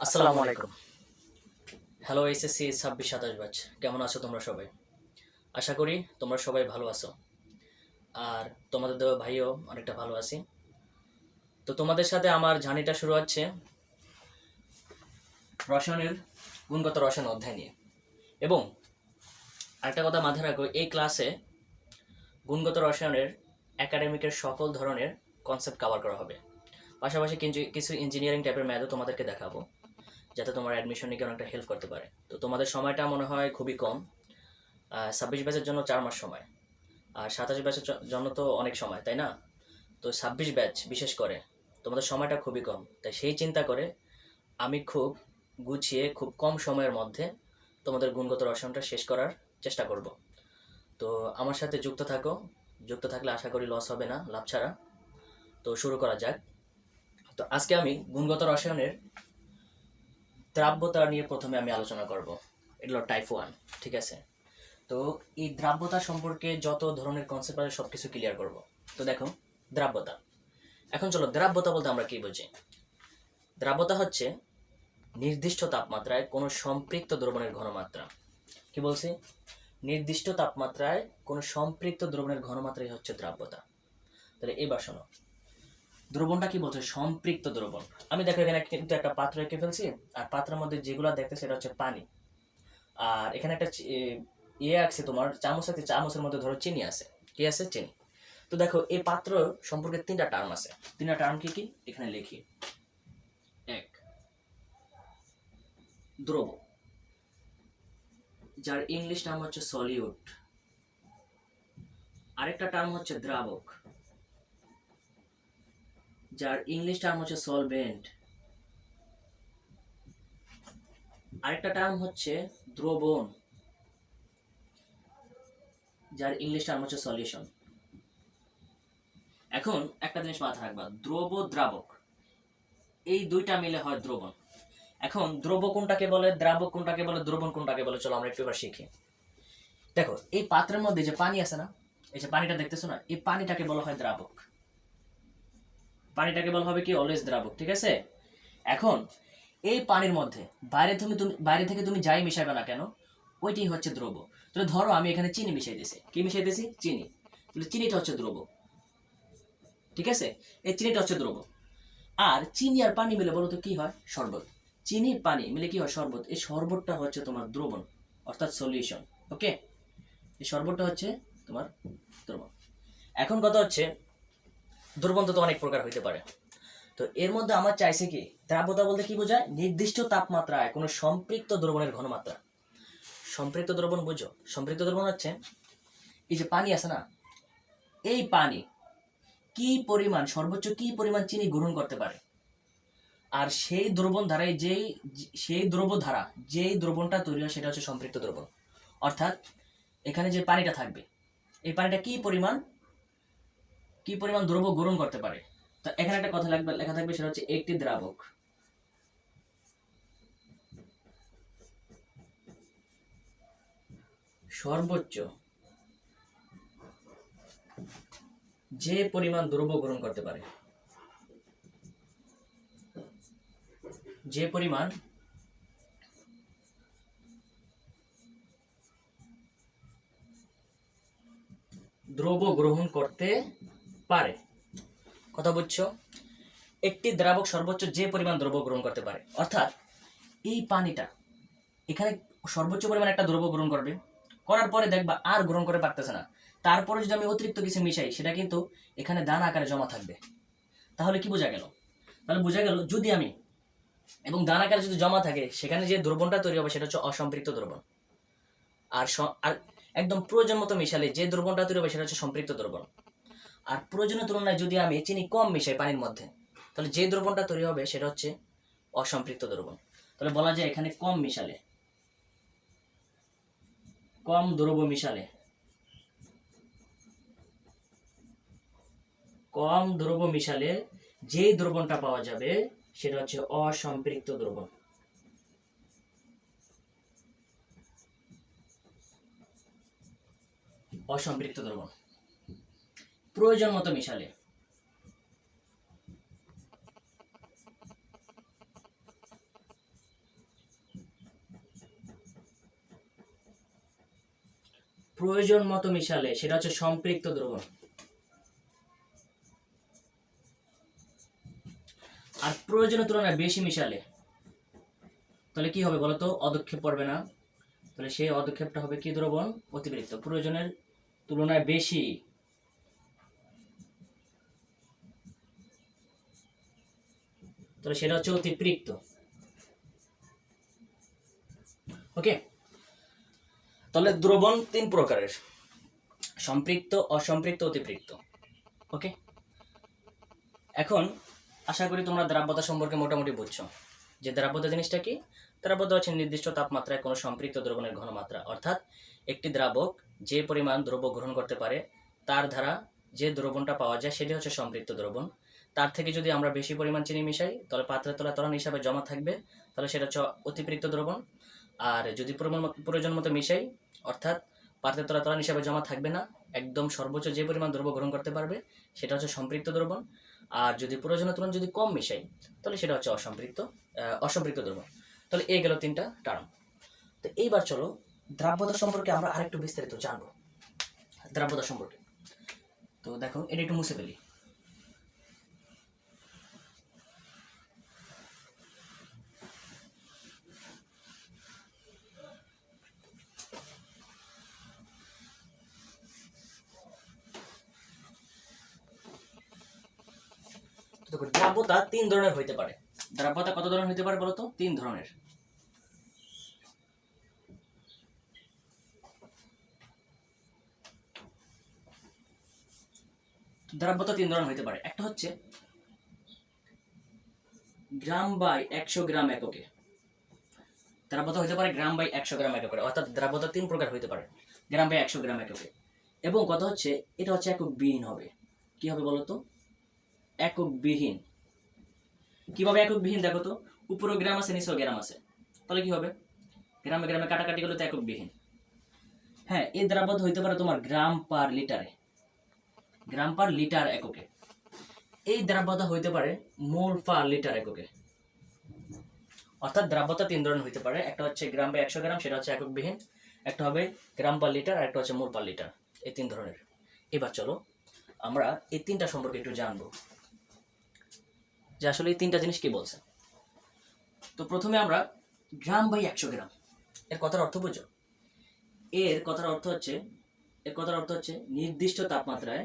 আসসালামু আলাইকুম। Hello SSC 26-27 batch, কেমন আছো তোমরা সবাই? আশা করি তোমরা সবাই ভালো আছো, আর তোমাদের দেওয়া ভাইও অনেকটা ভালো আছি। তো তোমাদের সাথে আমার জার্নিটা শুরু হচ্ছে রসায়নের গুণগত রসায়ন অধ্যায় নিয়ে। এবং আরেকটা কথা মাথায় রাখো, এই ক্লাসে গুণগত রসায়নের একাডেমিকের সকল ধরনের কনসেপ্ট কভার করা হবে। পাশাপাশি কিছু ইঞ্জিনিয়ারিং টাইপের ম্যাথও তোমাদেরকে দেখাবো, যাতে তোমার অ্যাডমিশন নিয়ে অনেকটা হেল্প করতে পারে। তো তোমাদের সময়টা মনে হয় খুবই কম, 26 ব্যাচের জন্য 4 মাস সময়, আর 27 ব্যাচের জন্য তো অনেক সময়, তাই না? তো 26 ব্যাচ বিশেষ করে তোমাদের সময়টা খুবই কম, তাই সেই চিন্তা করে আমি খুব গুছিয়ে খুব কম সময়ের মধ্যে তোমাদের গুণগত রসায়নটা শেষ করার চেষ্টা করব। তো আমার সাথে যুক্ত থাকো, যুক্ত থাকলে আশা করি লস হবে না, লাভ ছাড়া। তো শুরু করা যাক। তো আজকে আমি গুণগত রসায়নের দ্রাব্যতা নিয়ে প্রথমে আমি আলোচনা করব। এটা হলো টাইপ 1, ঠিক আছে? তো এই দ্রাব্যতা সম্পর্কে যত ধরনের কনসেপ্ট আছে সব কিছু ক্লিয়ার করব। তো দেখো, দ্রাব্যতা। এখন চলো, দ্রাব্যতা বলতে আমরা কি বুঝি? দ্রাব্যতা হচ্ছে নির্দিষ্ট তাপমাত্রায় কোনো সম্পৃক্ত দ্রবণের ঘনমাত্রা। কি বলছি? নির্দিষ্ট তাপমাত্রায় কোনো সম্পৃক্ত দ্রবণের ঘনমাত্রাই হচ্ছে দ্রাব্যতা। তাহলে এবার শোনো, দ্রবণটা কি বলছে? সম্পৃক্ত দ্রবণ। আমি দেখো এখানে কিন্তু একটা পাত্র এঁকে ফেলছি, আর পাত্রের মধ্যে যেগুলো দেখতে সেটা হচ্ছে পানি। আর এখানে একটা ইয়ে আছে, তোমার চামচ আছে, চামচের মধ্যে ধরো চিনি আছে। কি আছে? চিনি। তো দেখো, এই পাত্র সম্পর্কে 3টা টার্ম আছে। 3টা টার্ম কি কি এখানে লিখি। এক, দ্রব, যার ইংলিশ নাম হচ্ছে সলিউট। আরেকটা টার্ম হচ্ছে দ্রাবক, যার ইংলিশ টার্ম হচ্ছে সলভেন্ট। আরেকটা টার্ম হচ্ছে দ্রবণ, যার ইংলিশ টার্ম হচ্ছে সলিউশন। এখন একটা জিনিস মাথায় রাখবা, দ্রব দ্রাবক এই দুইটা মিলে হয় দ্রবণ। এখন দ্রব কোনটাকে বলে, দ্রাবক কোনটাকে বলে, দ্রবণ কোনটাকে বলে, চলো আমরা একটু এবার শিখি। দেখো, এই পাত্রের মধ্যে যে পানি আছে না, এই যে পানিটা দেখতেছো না, এই পানিটাকে বলা হয় দ্রাবক। পানিটাকে বলা হবে কি? অলওয়েজ দ্রাবক, ঠিক আছে? এখন এই পানির মধ্যে বাইরে থেকে তুমি যাই মিশাবে না কেন, ওইটাই হচ্ছে দ্রব। তাহলে ধরো আমি এখানে চিনি মিশাই দিছি। কি মিশাই দিছি? চিনি। তাহলে চিনিটা হচ্ছে দ্রব, ঠিক আছে? এই চিনিটা হচ্ছে দ্রব। আর চিনি আর পানি মিলে বলো তো কি হয়? শরবত। চিনি পানি মিলে কি হয়? শরবত। এই শরবতটা হচ্ছে তোমার দ্রবণ, অর্থাৎ সলিউশন। ওকে, এই শরবতটা হচ্ছে তোমার দ্রবণ। এখন কথা হচ্ছে, দ্রবণ তো অনেক প্রকার হইতে পারে। তো এর মধ্যে আমার চাইছে কি, দ্রাব্যতা বলতে কি বোঝায়? নির্দিষ্ট তাপমাত্রায় কোনো সম্পৃক্ত দ্রবণের ঘনমাত্রা। সম্পৃক্ত দ্রবণ বুঝো? সম্পৃক্ত দ্রবণ হচ্ছে এই যে পানি আছে না, এই পানি কি পরিমাণ, সর্বোচ্চ কি পরিমাণ চিনি গ্রহণ করতে পারে, আর সেই দ্রবণ ধারায় সেই দ্রব ধারা যেই দ্রবণটা তৈরি হয় সেটা হচ্ছে সম্পৃক্ত দ্রবণ। অর্থাৎ এখানে যে পানিটা থাকবে, এই পানিটা কি পরিমাণ দ্রব গ্রহণ করতে পারে। তো এখানে একটা কথা লেখা থাকবে, সেটা হচ্ছে একটি দ্রাবক সর্বোচ্চ যে পরিমাণ দ্রব গ্রহণ করতে পারে, যে পরিমাণ দ্রব গ্রহণ করতে পারে। কথা বুঝছো? একটি দ্রাবক সর্বোচ্চ যে পরিমাণ দ্রব গ্রহণ করতে পারে, অর্থাৎ এই পানিটা এখানে সর্বোচ্চ পরিমাণ একটা দ্রব গ্রহণ করবে, করার পরে দেখবা আর গ্রহণ করে পারতেছে না। তারপরে যদি আমি অতিরিক্ত কিছু মিশাই, সেটা কিন্তু এখানে দানা আকারে জমা থাকবে। তাহলে কি বোঝা গেল? তাহলে বোঝা গেল, যদি আমি এবং দানা আকারে যদি জমা থাকে, সেখানে যে দ্রবণটা তৈরি হবে সেটা হচ্ছে অসম্পৃক্ত দ্রবণ। আর একদম প্রয়োজন মতো মিশালে যে দ্রবণটা তৈরি হবে সেটা হচ্ছে সম্পৃক্ত দ্রবণ। আর প্রয়োজনের তুলনায় যদি আমি চিনি কম মিশাই পানির মধ্যে, তাহলে যে দ্রবণটা তৈরি হবে সেটা হচ্ছে অসম্পৃক্ত দ্রবণ। তাহলে বলা যায় এখানে কম দ্রব মিশালে যে দ্রবণটা পাওয়া যাবে সেটা হচ্ছে অসম্পৃক্ত দ্রবণ। অসম্পৃক্ত দ্রবণ প্রয়োজন মতো মিশালে, প্রয়োজন মতো মিশালে সেটা হচ্ছে সম্পৃক্ত দ্রবণ। আর প্রয়োজনের তুলনায় বেশি মিশালে তাহলে কি হবে বলতো? অদক্ষেপ পড়বে না, তাহলে সেই অদক্ষেপটা হবে কি দ্রবণ? অতিরিক্ত। প্রয়োজনের তুলনায় বেশি তাহলে সেটা হচ্ছে অতিরিক্ত। ওকে, তাহলে দ্রবণ তিন প্রকারের: সম্পৃক্ত, অসম্পৃক্ত, অতিরিক্ত। ওকে, এখন আশা করি তোমরা দ্রাব্যতা সম্পর্কে মোটামুটি বুঝছো যে দ্রাব্যতা জিনিসটা কি। দ্রাব্যতা হচ্ছে নির্দিষ্ট তাপমাত্রায় কোনো সম্পৃক্ত দ্রবণের ঘনমাত্রা, অর্থাৎ একটি দ্রাবক যে পরিমাণ দ্রব্য গ্রহণ করতে পারে তার দ্বারা যে দ্রবণটা পাওয়া যায় সেটি হচ্ছে সম্পৃক্ত দ্রবণ। তার থেকে যদি আমরা বেশি পরিমাণ চিনি মিশাই তাহলে পাত্রের তলায় ত্বরণ হিসাবে জমা থাকবে, তাহলে সেটা হচ্ছে অতিরিক্ত দ্রবণ। আর যদি প্রয়োজন মতো মিশাই, অর্থাৎ পাত্রের তলায় ত্বরণ হিসাবে জমা থাকবে না, একদম সর্বোচ্চ যে পরিমাণ দ্রব্য গ্রহণ করতে পারবে সেটা হচ্ছে সম্পৃক্ত দ্রবণ। আর যদি প্রয়োজনের তুলনায় যদি কম মিশাই তাহলে সেটা হচ্ছে অসম্পৃক্ত দ্রবণ। তাহলে এই গেল তিনটা টার্ম। তো এইবার চলো দ্রাব্যতা সম্পর্কে আমরা আরেকটু বিস্তারিত জানবো। দ্রাব্যতা সম্পর্কে তো দেখো, এটা একটু মুছে ফেলি। দ্রাব্যতা তিন ধরনের হইতে পারে। দ্রাব্যতা কত ধরনের হইতে পারে বলতো? তিন ধরনের। দ্রাব্যতা তিন ধরনের হইতে পারে। একটা হচ্ছে গ্রাম বাই 100 গ্রাম এককে। দ্রাব্যতা হইতে পারে গ্রাম বাই 100 গ্রাম এককে, অর্থাৎ দ্রাব্যতা তিন প্রকার হইতে পারে গ্রাম বাই 100 গ্রাম এককে। এবং কথা হচ্ছে এটা হচ্ছে একক বিহীন হবে। কি হবে বলতো? একক বিহীন। কিভাবে একক বিহীন? দেখো তো, উপরে গ্রাম আছে নিচেও গ্রাম আছে, তাহলে কি হবে? গ্রামে গ্রামে কাটাকাটি গেলে তো একক বিহীন। হ্যাঁ, এই দ্রাব্যতা হইতে পারে তোমার গ্রাম পার লিটারে, গ্রাম পার লিটার এককে। এই দ্রাব্যতা হইতে পারে মোল পার লিটার এককে। অর্থাৎ দ্রাব্যতা তিন ধরনের হইতে পারে। একটা হচ্ছে গ্রাম বাই 100 গ্রাম, সেটা হচ্ছে একক বিহীন। একটা হবে গ্রাম পার লিটার, আর একটা হচ্ছে মোল পার লিটার। এই তিন ধরনের। এবার চলো আমরা এই তিনটা সম্পর্কে একটু জানবো যে আসলে এই তিনটা জিনিস কি বলছে। তো প্রথমে আমরা গ্রাম বাই 100 গ্রাম এর কথার অর্থ বুঝো। এর কথার অর্থ হচ্ছে নির্দিষ্ট তাপমাত্রায়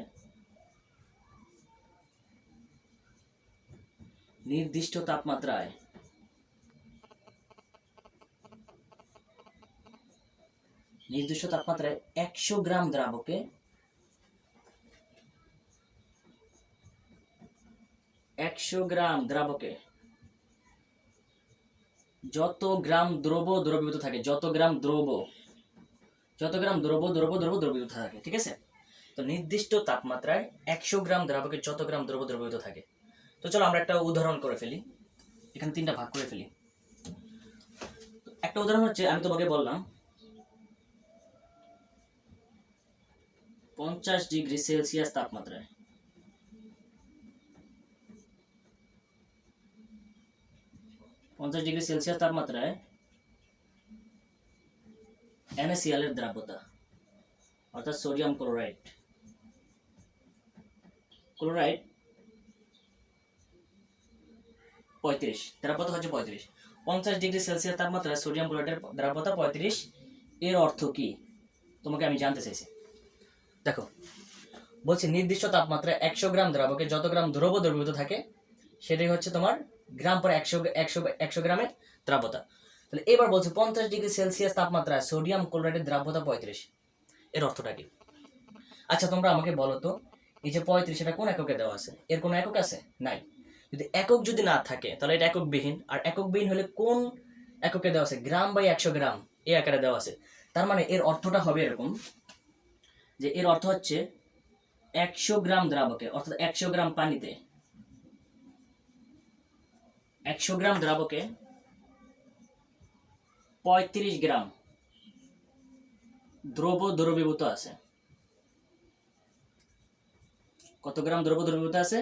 নির্দিষ্ট তাপমাত্রায় 100 গ্রাম দ্রাবকে 100 গ্রাম দ্রাবকে যত গ্রাম দ্রবীভূত থাকে, যত গ্রাম দ্রবীভূত থাকে, ঠিক আছে? তো নির্দিষ্ট তাপমাত্রায় 100 গ্রাম দ্রাবকে যত গ্রাম দ্রবীভূত থাকে। তো চলো আমরা একটা উদাহরণ করে ফেলি, এখানে তিনটা ভাগ করে ফেলি। একটা উদাহরণ হচ্ছে, আমি তোমাকে বললাম 50 ডিগ্রি সেলসিয়াস তাপমাত্রায় 50 ডিগ্রি সেলসিয়াস তাপমাত্রায় NaCl এর দ্রাব্যতা, অর্থাৎ সোডিয়াম ক্লোরাইড 35, দ্রাব্যতা হচ্ছে 35। 50 ডিগ্রি সেলসিয়াস তাপমাত্রায় সোডিয়াম ক্লোরাইডের দ্রাব্যতা 35। এর অর্থ কি তোমাকে আমি জানতে চাইছি। দেখো, বলছি নির্দিষ্ট তাপমাত্রায় 100 গ্রাম দ্রাবকে যত গ্রাম দ্রবীভূত থাকে সেটাই হচ্ছে তোমার গ্রাম পর 100 গ্রামের দ্রাব্যতা। তাহলে এবার বলছে 50 ডিগ্রি সেলসিয়াস তাপমাত্রায় সোডিয়াম ক্লোরাইডের দ্রাব্যতা 35। এর অর্থটা কি? আচ্ছা তোমরা আমাকে বলো তো, এই যে 35 এটা কোন এককে দেওয়া আছে? এর কোনো একক আছে? নাই। যদি একক যদি না থাকে তাহলে এটা একক বিহীন। আর একক বিহীন হলে কোন এককে দেওয়া আছে? গ্রাম বাই 100 গ্রাম এই আকারে দেওয়া আছে। তার মানে এর অর্থটা হবে এরকম, যে এর অর্থ হচ্ছে 100 গ্রাম দ্রাবকে, অর্থাৎ 100 গ্রাম পানিতে 100 গ্রাম দ্রাবকে 35 গ্রাম দ্রবীভূত আছে। কত গ্রাম দ্রবীভূত আছে?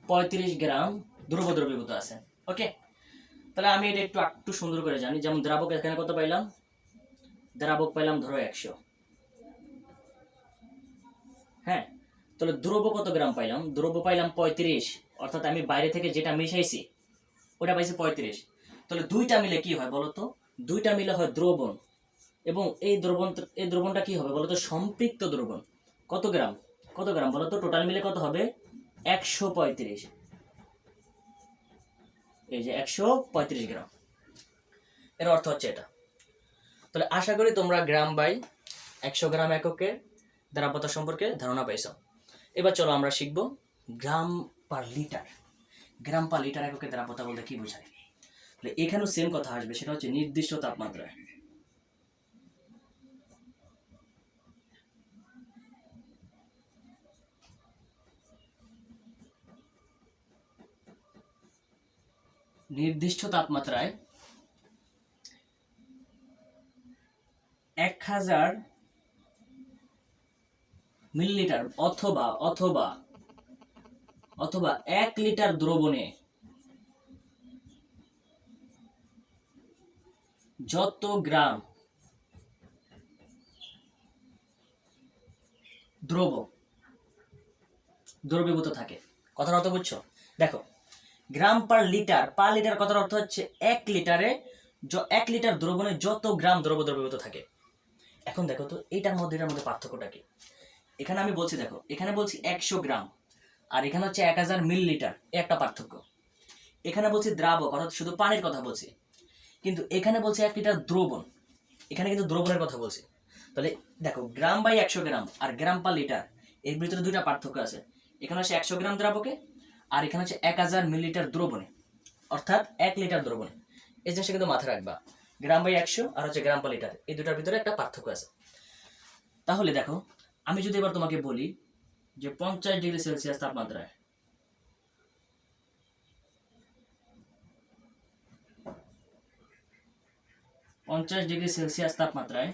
35 গ্রাম দ্রবীভূত আছে। ওকে, তাহলে আমি এটা একটু সুন্দর করে জানি। যেমন দ্রাবক এখানে কত পাইলাম? দ্রাবক পাইলাম ধরো 100, হ্যাঁ, তাহলে দ্রব্য কত গ্রাম পাইলাম? দ্রব্য পাইলাম 35, অর্থাৎ আমি বাইরে থেকে যেটা মিশাইছি ওটা পাইছি 35। তাহলে দুইটা মিলে কি হয় বলো তো? দুইটা মিলে হয় দ্রবণ। এবং এই দ্রবণটা কি হবে বলো তো? সম্পৃক্ত দ্রবণ। কত গ্রাম? কত গ্রাম বলো তো? টোটাল মিলে কত হবে? 135। এই যে 135 গ্রাম, এর অর্থ হচ্ছে এটা। তাহলে আশা করি তোমরা গ্রাম বাই 100 গ্রাম এককের দ্রাব্যতা সম্পর্কে ধারণা পাইছ। এবার চলো আমরা শিখব গ্রাম পার লিটার। গ্রাম পার লিটার এককে দ্রাব্যতা বলতে কি বোঝায়? তাহলে এখানেও সেম কথা আসবে, সেটা হচ্ছে নির্দিষ্ট তাপমাত্রায়। নির্দিষ্ট তাপমাত্রায় 1000 মিলিলিটার অথবা অথবা অথবা 1 লিটার দ্রবণে যত গ্রাম দ্রবীভূত থাকে। কথার অর্থ বুঝছো? দেখো, গ্রাম পার লিটার, পার লিটার কথার অর্থ হচ্ছে 1 লিটারে 1 লিটার দ্রবণে যত গ্রাম দ্রবীভূত থাকে। এখন দেখো তো এটার মধ্যে পার্থক্যটা কি? এখানে আমি বলছি, দেখো এখানে বলছি 100 গ্রাম, আর এখানে হচ্ছে 1000 মিলিলিটার, একটা পার্থক্য। এখানে বলছি দ্রাবক, অর্থাৎ শুধু পানির কথা বলছি, কিন্তু এখানে বলছি 1 লিটার দ্রবণ, এখানে কিন্তু দ্রবণের কথা বলছি। তাহলে দেখো, গ্রাম by 100 gram R gram per litre, এর ভিতরে দুইটা পার্থক্য আছে। এখানে হচ্ছে 100 গ্রাম দ্রাবকে, আর এখানে হচ্ছে 1000 মিলিলিটার দ্রবণে, অর্থাৎ 1 লিটার দ্রবণে। এই জিনিসটা কিন্তু মাথায় রাখবা, গ্রাম বাই 100 আর হচ্ছে গ্রাম পার লিটার, এই দুটার ভিতরে একটা পার্থক্য আছে। তাহলে দেখো, আমি যদি এবার তোমাকে বলি যে 50 ডিগ্রি সেলসিয়াস তাপমাত্রায় 50 ডিগ্রি সেলসিয়াস তাপমাত্রায়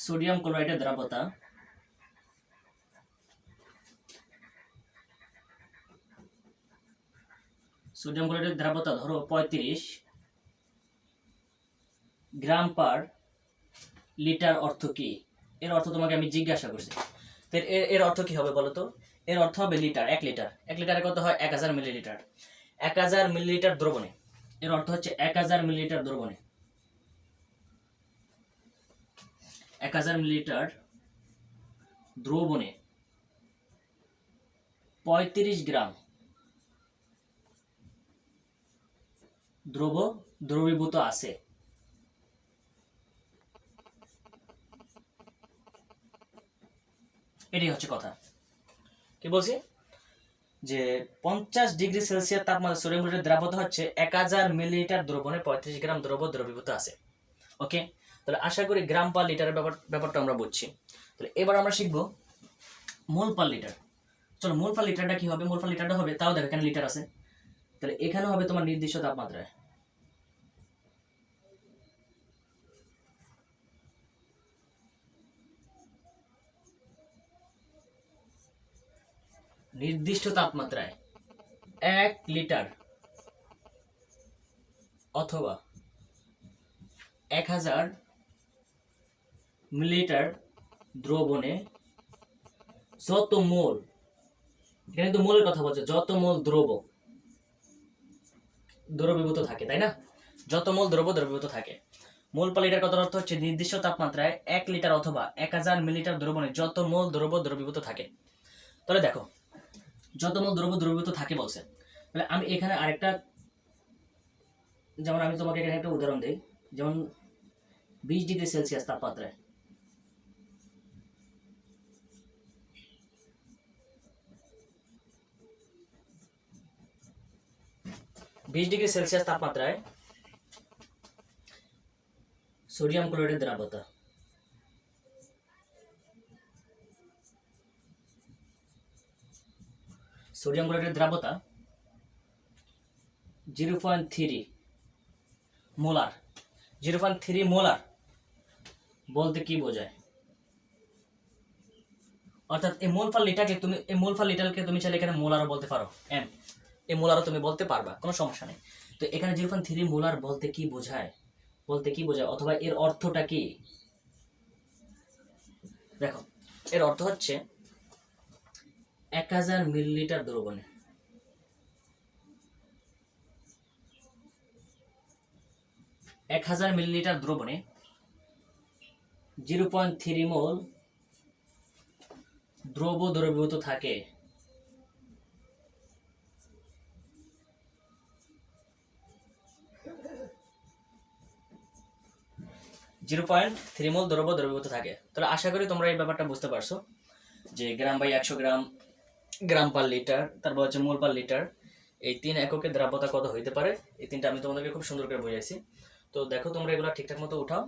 সোডিয়াম ক্লোরাইডের দ্রাব্যতা ধরো 35 গ্রাম পার লিটার, অর্থ কি? এর অর্থ তোমাকে আমি জিজ্ঞাসা করছি। এর অর্থ কি হবে বলো তো? এর অর্থ হবে লিটার, 1 লিটার। 1 লিটারে কত হয়? 1000 মিলিলিটার। 1000 মিলিলিটার দ্রবণে, এর অর্থ হচ্ছে 1000 মিলিলিটার দ্রবণে 1000 মিলিলিটার দ্রবণে 35 গ্রাম দ্রবীভূত আছে। এটাই হচ্ছে কথা। কি বলছি? যে 50 ডিগ্রি সেলসিয়াস তাপমাত্রা সোডিয়াম ক্লোরাইডের দ্রাব্যতা হচ্ছে 1000 মিলিলিটার দ্রবণে 35 গ্রাম দ্রবীভূত আছে। ওকে, তাহলে আশা করি গ্রাম পার লিটারের ব্যাপারটা আমরা বুঝছি। তাহলে এবার আমরা শিখবো মোল পার লিটার। চলো, মোল পার লিটারটা কি হবে? মোল পার লিটারটা হবে, তাও দেখো এখানে লিটার আছে, তাহলে এখানে হবে তোমার নির্দিষ্ট তাপমাত্রায়। নির্দিষ্ট তাপমাত্রায় 1 লিটার অথবা 1000 মিলিলিটার দ্রবণে যত মোল, এখানে কিন্তু মোলের কথা বলছে, যত মোল দ্রবীভূত থাকে, তাই না? যত মোল দ্রবীভূত থাকে। মোল পার লিটার কথার অর্থ হচ্ছে নির্দিষ্ট তাপমাত্রায় 1 লিটার অথবা 1000 মিলিলিটার দ্রবণে যত মোল দ্রবীভূত থাকে। তাহলে দেখো, যত মোল দ্রবীভূত থাকে বলছে, তাহলে আমি এখানে আরেকটা, যেমন আমি তোমাকে এখানে একটা উদাহরণ দিই, যেমন 20 ডিগ্রি সেলসিয়াস তাপমাত্রায় 20 ডিগ্রি সেলসিয়াস তাপমাত্রায় সোডিয়াম ক্লোরাইডের দ্রাব্যতা সোডিয়াম ক্লোরাইডের দ্রাব্যতা 0.3 মোলার। 0.3 মোলার বলতে কি বোঝায়? অর্থাৎ এই মোল পার লিটারকে তুমি চাইলে এখানে মোলারও বলতে পারো, এই মোলারও তুমি বলতে পারবা, কোনো সমস্যা নেই। তো এখানে 0.3 মোলার বলতে কি বোঝায়, অথবা এর অর্থটা কি? দেখো এর অর্থ হচ্ছে 1000 মিলিলিটার দ্রবণে 1000 মিলিলিটার দ্রবণে 0.3 মোল দ্রবীভূত থাকে। দ্রবীভূত থাকে। তাহলে আশা করি তোমরা এই ব্যাপারটা বুঝতে পারছো যে গ্রাম by 100 gram, gram per litre, তারপর হচ্ছে মোল পার লিটার, এই 3 এককে দ্রাব্যতা কত হইতে পারে, এই 3টা আমি তোমাদেরকে খুব সুন্দর করে বুঝাইছি। তো দেখো তোমরা এগুলো ঠিকঠাক মতো উঠাও।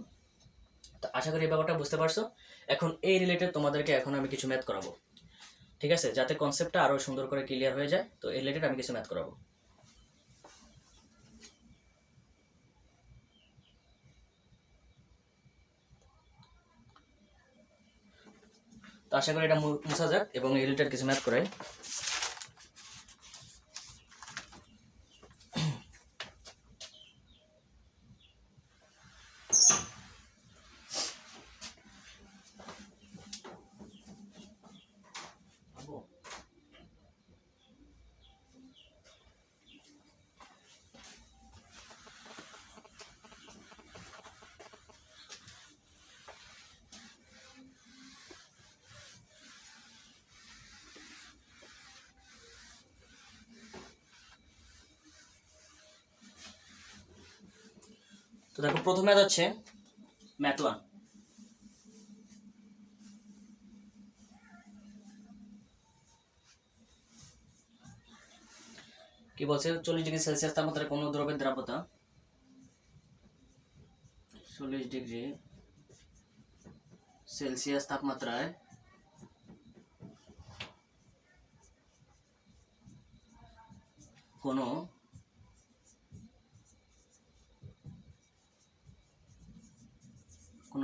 তো আশা করি এই ব্যাপারটা বুঝতে পারছো। এখন এই রিলেটেড তোমাদেরকে এখন আমি কিছু ম্যাথ করাবো, ঠিক আছে, যাতে কনসেপ্টটা আরো সুন্দর করে ক্লিয়ার হয়ে যায়। তো এই রিলেটেড আমি কিছু ম্যাথ করাবো। তো আশা করি এটা মুছা যাক এবং এই রিলেটেড কিছু ম্যাথ করাই। তো দেখো প্রথম ম্যাথ হচ্ছে ম্যাথ 1। কি বলছে, 40 ডিগ্রি সেলসিয়াস তাপমাত্রায় কোনো দ্রবের দ্রাব্যতা 40 ডিগ্রি সেলসিয়াস তাপমাত্রায় কোনো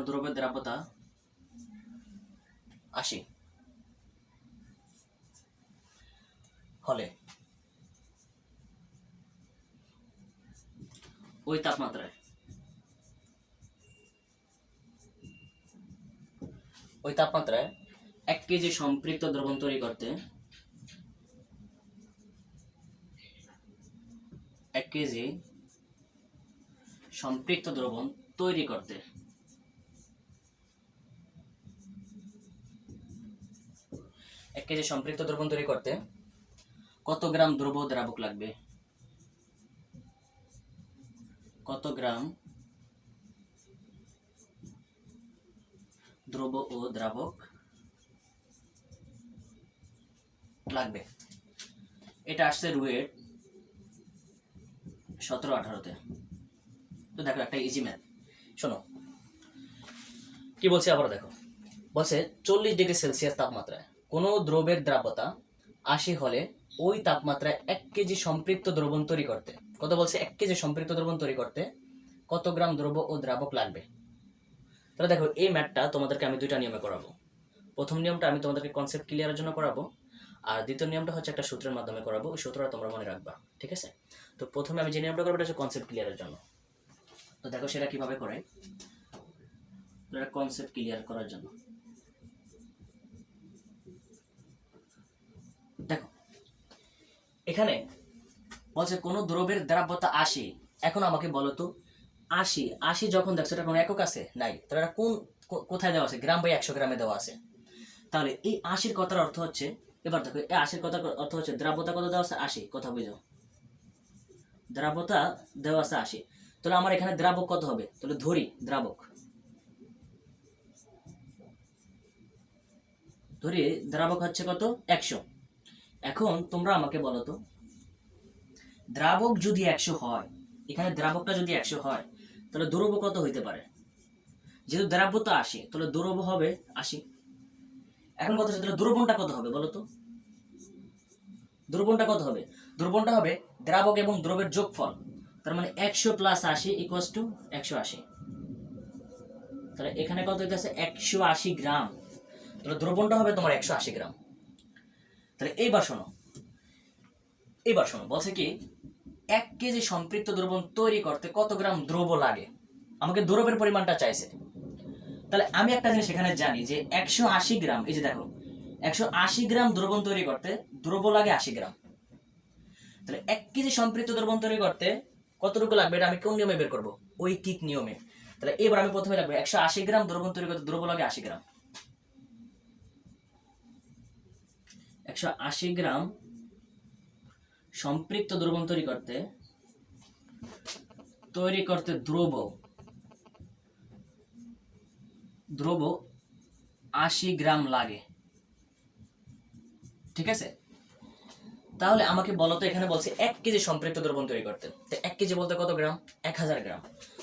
দ্রবের দ্রাব্যতা 80 হলে ওই তাপমাত্রায় 1 কেজি সম্পৃক্ত দ্রবণ তৈরি করতে 1 কেজি সম্পৃক্ত দ্রবণ তৈরি করতে 1 কেজি সম্পৃক্ত দ্রবণ তৈরি করতে কত গ্রাম দ্রাবক লাগবে? কত গ্রাম দ্রব ও দ্রাবক লাগবে? এটা আসছে রুয়েট 17-18-তে। তো দেখো একটা ইজি ম্যাথ, শোনো কি বলছে আবার দেখো। বলছে 40 ডিগ্রি সেলসিয়াস তাপমাত্রায় কোনো দ্রবের দ্রাব্যতা 80 হলে ওই তাপমাত্রায় 1 কেজি সম্পৃক্ত দ্রবণ তৈরি করতে কত বলছে 1 কেজি সম্পৃক্ত দ্রবণ তৈরি করতে কত গ্রাম দ্রব ও দ্রাবক লাগবে? তাহলে দেখো এই ম্যাথটা তোমাদেরকে আমি দুইটা নিয়মে করাবো। প্রথম নিয়মটা আমি তোমাদেরকে কনসেপ্ট ক্লিয়ারের জন্য করাবো, আর দ্বিতীয় নিয়মটা হচ্ছে একটা সূত্রের মাধ্যমে করাবো। ওই সূত্রটা তোমরা মনে রাখবা, ঠিক আছে? তো প্রথমে আমি যে নিয়মটা করবো এটা হচ্ছে কনসেপ্ট ক্লিয়ারের জন্য। তো দেখো সেটা কিভাবে করে, কনসেপ্ট ক্লিয়ার করার জন্য। দেখো এখানে বলছে কোনো দ্রবের দ্রাব্যতা 80। এখন আমাকে বলো তো 80 যখন দেখছো এটা কোনো একক আছে নাই, তাহলে এটা কোথায় দেওয়া আছে? গ্রাম বাই 100 গ্রামে দেওয়া আছে। তাহলে এই 80 কথার অর্থ হচ্ছে, এবার দেখো এই 80 কথার অর্থ হচ্ছে দ্রাব্যতা কত দেওয়া আছে? 80। কথা বুঝো, দ্রাব্যতা দেওয়া আছে 80। তাহলে আমার এখানে দ্রাবক কত হবে? তাহলে ধরি দ্রাবক হচ্ছে কত? 100। এখন তোমরা আমাকে বলো তো দ্রাবক যদি 100 হয়, এখানে দ্রাবকটা যদি 100 হয় তাহলে দ্রব কত হইতে পারে? যেহেতু দ্রাব্যতা 80 তাহলে দ্রব হবে 80। এখন কথা হচ্ছে তাহলে দ্রবণটা কত হবে বলো তো? দ্রবণটা কত হবে? দ্রবণটা হবে দ্রাবক এবং দ্রবের যোগফল। তার মানে 100 প্লাস 80 ইকুয়ালস টু 180। তাহলে এখানে কত হইতেছে? 180 গ্রাম। তাহলে দ্রবণটা হবে তোমার 180 গ্রাম। তাহলে এইবার শোনো বলছে কি 1 কেজি সম্পৃক্ত দ্রবণ তৈরি করতে কত গ্রাম দ্রব লাগে? আমাকে দ্রবের পরিমাণটা চাইছে। তাহলে আমি একটা জিনিস এখানে জানি যে 180 গ্রাম, এই যে দেখো 180 গ্রাম দ্রবণ তৈরি করতে দ্রব্য লাগে 80 গ্রাম। তাহলে 1 কেজি সম্পৃক্ত দ্রবণ তৈরি করতে কতটুকু লাগবে এটা আমি কোন নিয়মে বের করবো? ঐকিক নিয়মে। তাহলে এবার আমি প্রথমে লাগবে 180 গ্রাম দ্রবণ তৈরি করতে দ্রব্য লাগে 80 গ্রাম। 180 গ্রাম সম্পৃক্ত দ্রবণ তৈরি করতে দ্রব্য 80 গ্রাম লাগে, ঠিক আছে? তাহলে আমাকে বলো তো, এখানে বলছে 1 কেজি সম্পৃক্ত দ্রবণ তৈরি করতে, তো 1 কেজি বলতে কত গ্রাম? 1000 গ্রাম।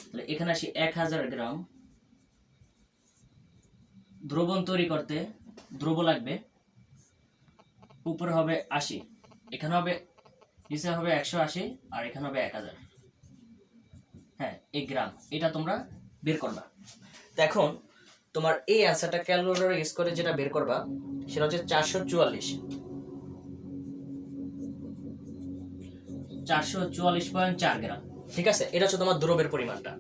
তাহলে এখানে আসি 1000 গ্রাম দ্রবণ তৈরি করতে দ্রব্য লাগবে, উপরে হবে 80, এখানে হবে নিচে হবে 180 আর এখানে হবে 1000। হ্যাঁ, এই গ্রাম, এটা তোমরা বের করবা। তো এখন তোমার এই অ্যান্সারটা ক্যালকুলেটরে ইউজ করে যেটা বের করবা সেটা হচ্ছে 444.4 গ্রাম, ঠিক আছে? এটা হচ্ছে তোমার দ্রব্যের পরিমাণটা,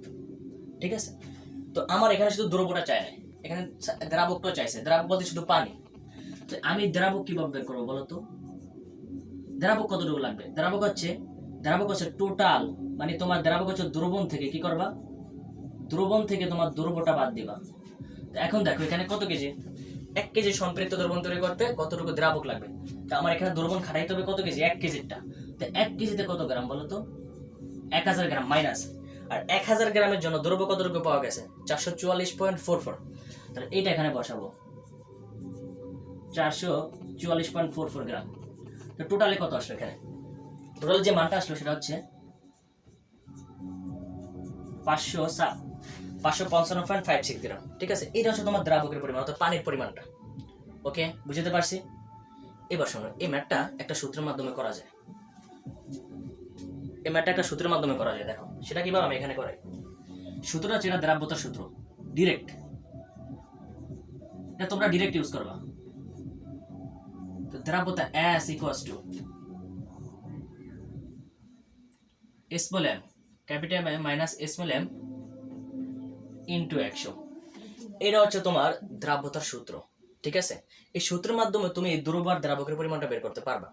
ঠিক আছে? তো আমার এখানে শুধু দ্রব্যটা চাই না, এখানে দ্রাবকটাও চাইছে। দ্রাবক বলতে শুধু পানি। তো আমি দ্রাবক কিভাবে বের করবো বলো তো? দ্রাবক কতটুকু লাগবে? দ্রাবক হচ্ছে টোটাল, মানে তোমার দ্রাবক হচ্ছে দ্রবণ থেকে কি করবা? দ্রবণ থেকে তোমার দ্রব্যটা বাদ দিবা। তো এখন দেখো এখানে কত কেজি? 1 কেজি সম্পৃক্ত দ্রবণ তৈরি করতে কতটুকু দ্রাবক লাগবে? তো আমার এখানে দ্রবণ খাটাইতে হবে কত কেজি? 1 কেজিটা। তো 1 কেজিতে কত গ্রাম বলো তো? 1000 গ্রাম মাইনাস। আর 1000 গ্রামের জন্য দ্রব্য কতটুকু পাওয়া গেছে? 444.44। তাহলে এইটা এখানে বসাবো, 444.44 গ্রাম। তো টোটালে কত আসলো এখানে? টোটাল যে মানটা আসলো সেটা হচ্ছে 555.56 গ্রাম, ঠিক আছে? এটা হচ্ছে তোমার দ্রাবকের পরিমাণ, অর্থাৎ পানির পরিমাণটা। ওকে, বুঝতে পারছি? এবার শোনো, এই ম্যাথটা একটা সূত্রের মাধ্যমে করা যায়। দেখো সেটা কিভাবে আমি এখানে করাই। সূত্রটা হচ্ছে এটা দ্রাব্যতার সূত্র, ডিরেক্ট। এটা তোমরা ডিরেক্ট ইউজ করবা। তো দ্রাব্যতা S equals to small m capital M minus small m into 100। এটা হচ্ছে তোমার দ্রাব্যতার সূত্র, ঠিক আছে? এই সূত্রের মাধ্যমে তুমি এই দ্রব্য আর দ্রাবকের পরিমাণটা বের করতে পারবা।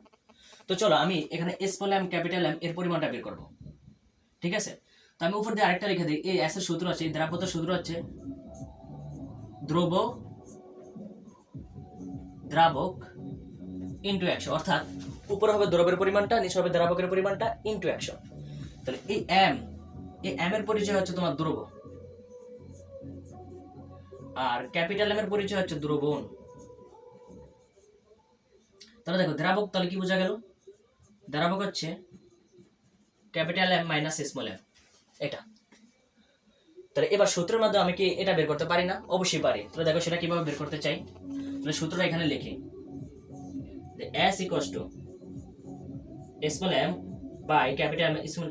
তো চলো আমি এখানে স্মল m ক্যাপিটাল M এর পরিমাণটা বের করব, ঠিক আছে? তো আমি উপর দিয়ে আরেকটা লিখে দিই। এই S এর সূত্র আছে, এই দ্রাব্যতার সূত্র হচ্ছে দ্রাবক ইন্টু 100, অর্থাৎ উপরে হবে দ্রব্যের পরিমাণটা, নিচে হবে দ্রাবকের পরিমাণটা ইন্টু 100। তাহলে এই m এর পরিচয় হচ্ছে তোমার দ্রব্য, আর ক্যাপিটাল M এর পরিচয় হচ্ছে দ্রবণ। তাহলে দেখো দ্রাবক তাহলে কি বোঝা গেল? দ্রাবক হচ্ছে capital M minus small m, এটা। তাহলে এবার সূত্রের মাধ্যমে আমি কি এটা বের করতে পারি না? অবশ্যই পারি। তাহলে দেখো সেটা কিভাবে বের করতে চাই। তাহলে সূত্রটা এখানে লিখি, S equals to small m by capital M small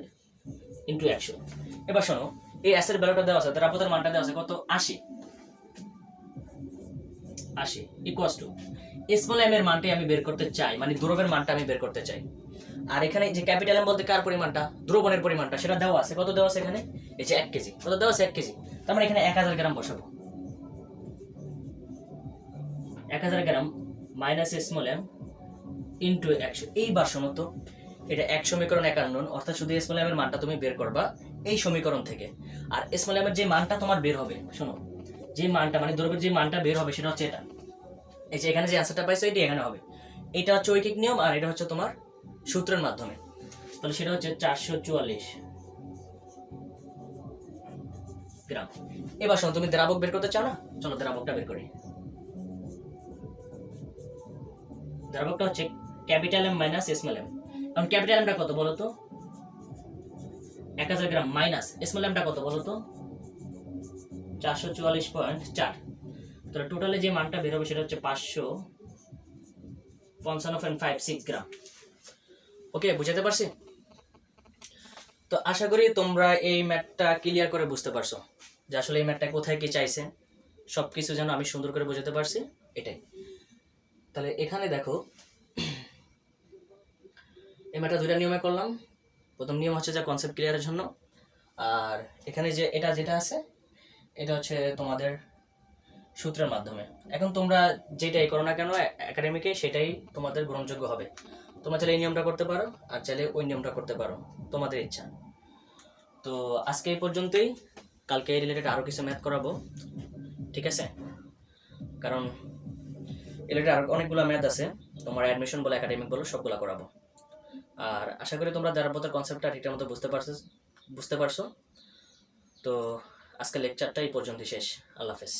into 100। এবার শোনো, এই S এর ভ্যালুটা দেওয়া আছে, দ্রাব্যতার মানটা দেওয়া আছে কত? 80 ইকুয়ালস টু স্মল m এর মানটাই আমি বের করতে চাই, মানে দ্রব্যের মানটা আমি বের করতে চাই। আর এখানে যে ক্যাপিটাল M বলতে কার পরিমাণটা? দ্রবণের পরিমাণটা, সেটা দেওয়া আছে। কত দেওয়া আছে এখানে? এই যে 1 কেজি। কত দেওয়া আছে? 1 কেজি। তার মানে এখানে 1000 গ্রাম বসাবো। 1000 গ্রাম মাইনাস স্মল m ইন্টু 100। এইবার শোনো তো, এটা 1 সমীকরণ 51, অর্থাৎ শুধু স্মল m এর মানটা তুমি বের করবা এই সমীকরণ থেকে। আর স্মল m এর যে মানটা তোমার বের হবে, শোনো, যে মানটা মানে দ্রব্যের যে মানটা বের হবে সেটা হচ্ছে এটা। এই যে এখানে যে অ্যান্সারটা পাইছো এটি এখানে হবে। এটা হচ্ছে ঐকিক নিয়ম, আর এটা হচ্ছে তোমার সূত্রের মাধ্যমে। তাহলে সেটা হচ্ছে 444 গ্রাম। এবার শোনো, তুমি দ্রাবক বের করতে চাও না? চলো দ্রাবকটা বের করি। দ্রাবকটা হচ্ছে capital M minus small m। এখন ক্যাপিটাল Mটা কত বলো তো? 1000 গ্রাম মাইনাস স্মল mটা কত বলো তো? 444.4। তাহলে টোটালে যে মানটা বের হবে সেটা হচ্ছে 555.56 গ্রাম। ওকে, বুঝাতে পারছি? তো আশা করি তোমরা এই ম্যাথটা ক্লিয়ার করে বুঝতে পারছো যে আসলে এই ম্যাথটা কোথায় কি চাইছে। সবকিছু যেন আমি সুন্দর করে বুঝাতে পারছি, এটাই। তাহলে এখানে দেখো, এই ম্যাথটা দুইটা নিয়মে করলাম। প্রথম নিয়ম হচ্ছে যে কনসেপ্ট ক্লিয়ারের জন্য, আর এখানে যে এটা যেটা আছে এটা হচ্ছে তোমাদের সূত্রের মাধ্যমে। এখন তোমরা যেটাই করো না কেন একাডেমিকে, সেটাই তোমাদের গ্রহণযোগ্য হবে। তোমরা চাইলে এই নিয়মটা করতে পারো, আর চাইলে ওই নিয়মটা করতে পারো, তোমাদের ইচ্ছা। তো আজকে এই পর্যন্তই। কালকে এই রিলেটেড আরও কিছু ম্যাথ করাবো, ঠিক আছে? কারণ এই রিলেটেড আরও অনেকগুলো ম্যাথ আছে, তোমার অ্যাডমিশন বলো একাডেমিক বলো সবগুলো করাবো। আর আশা করি তোমরা দ্বারাপথের কনসেপ্টটা ঠিকঠাক মতো বুঝতে পারছো। তো আজকে লেকচারটা এই পর্যন্তই শেষ। আল্লাহ হাফেজ।